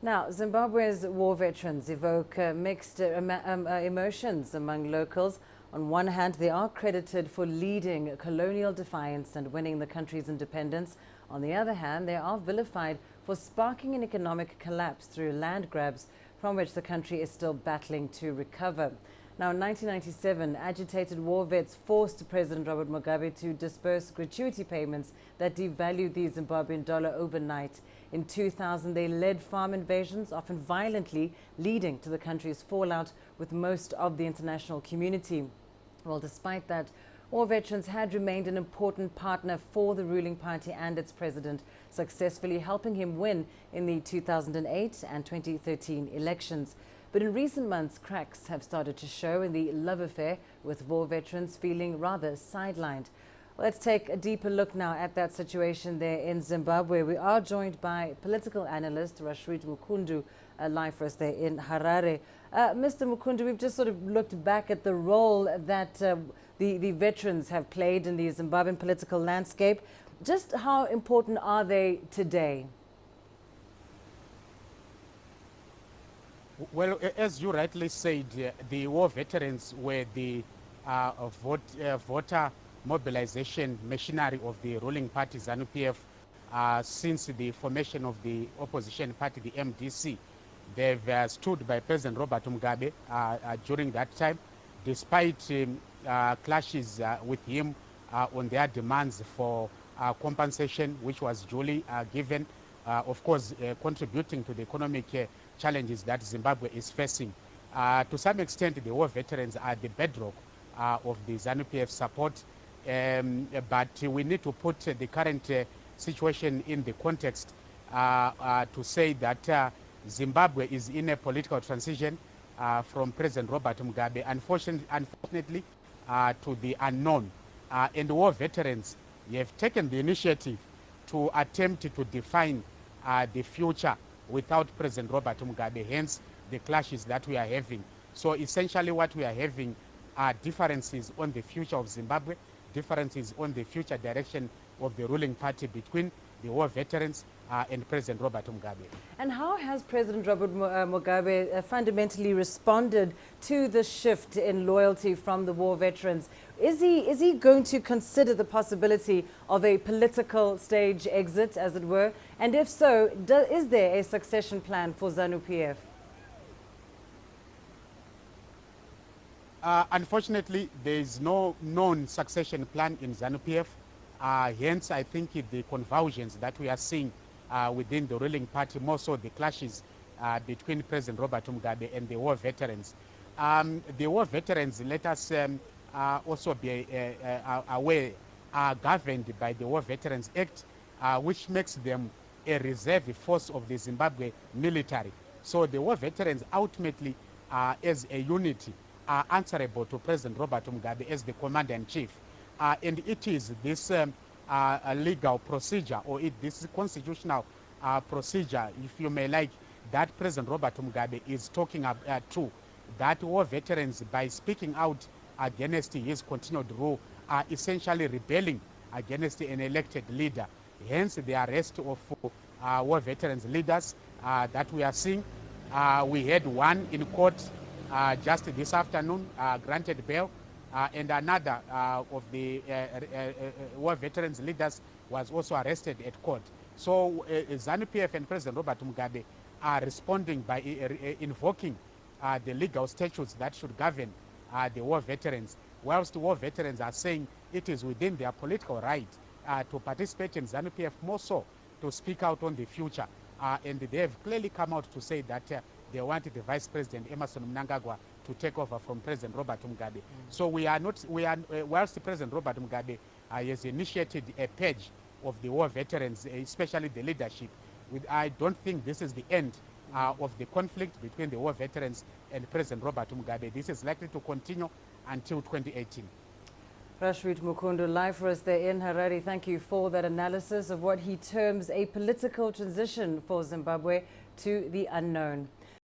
Now, Zimbabwe's war veterans evoke mixed emotions among locals. On one hand, they are credited for leading colonial defiance and winning the country's independence. On the other hand, they are vilified for sparking an economic collapse through land grabs from which the country is still battling to recover. Now, in 1997, agitated war vets forced President Robert Mugabe to disperse gratuity payments that devalued the Zimbabwean dollar overnight. In 2000, they led farm invasions, often violently, leading to the country's fallout with most of the international community. Well, despite that, war veterans had remained an important partner for the ruling party and its president, successfully helping him win in the 2008 and 2013 elections. But in recent months, cracks have started to show in the love affair, with war veterans feeling rather sidelined. Let's take a deeper look now at that situation there in Zimbabwe. We are joined by political analyst Rashid Mukundu, live for us there in Harare. Mr. Mukundu, we've just sort of looked back at the role that the veterans have played in the Zimbabwean political landscape. Just how important are they today? Well, as you rightly said, the war veterans were the voter mobilization machinery of the ruling party ZANU-PF since the formation of the opposition party, the MDC. They've stood by President Robert Mugabe during that time, despite clashes with him on their demands for compensation, which was duly given, of course, contributing to the economic challenges that Zimbabwe is facing. To some extent, the war veterans are the bedrock of the ZANU-PF support, but we need to put the current situation in the context to say that Zimbabwe is in a political transition from President Robert Mugabe, unfortunately, to the unknown. And war veterans have taken the initiative to attempt to define the future without President Robert Mugabe, hence the clashes that we are having. So essentially what we are having are differences on the future of Zimbabwe, differences on the future direction of the ruling party between the war veterans and President Robert Mugabe. And how has President Robert Mugabe fundamentally responded to the shift in loyalty from the war veterans? Is he going to consider the possibility of a political stage exit, as it were? And if so, is there a succession plan for ZANU-PF? Unfortunately, there is no known succession plan in ZANU-PF. Hence, I think the convulsions that we are seeing within the ruling party, more so the clashes between President Robert Mugabe and the war veterans. The war veterans, let us also be aware, are governed by the War Veterans Act, which makes them a reserve force of the Zimbabwe military. So the war veterans ultimately, as a unity, are answerable to President Robert Mugabe as the commander-in-chief. And it is this legal procedure, or this constitutional procedure, if you may like, that President Robert Mugabe is talking to, that war veterans, by speaking out against his continued rule, are essentially rebelling against an elected leader. Hence the arrest of war veterans leaders that we are seeing. We had one in court just this afternoon, granted bail, and another of the war veterans leaders was also arrested at court. So ZANU-PF and President Robert Mugabe are responding by invoking the legal statutes that should govern the war veterans, whilst the war veterans are saying it is within their political right to participate in ZANU-PF, more so to speak out on the future. And they have clearly come out to say that they wanted the Vice President Emmerson Mnangagwa to take over from President Robert Mugabe. So whilst President Robert Mugabe has initiated a purge of the war veterans, especially the leadership, I don't think this is the end of the conflict between the war veterans and President Robert Mugabe. This is likely to continue until 2018. Rashid Mukundu, live for us there in Harare. Thank you for that analysis of what he terms a political transition for Zimbabwe to the unknown.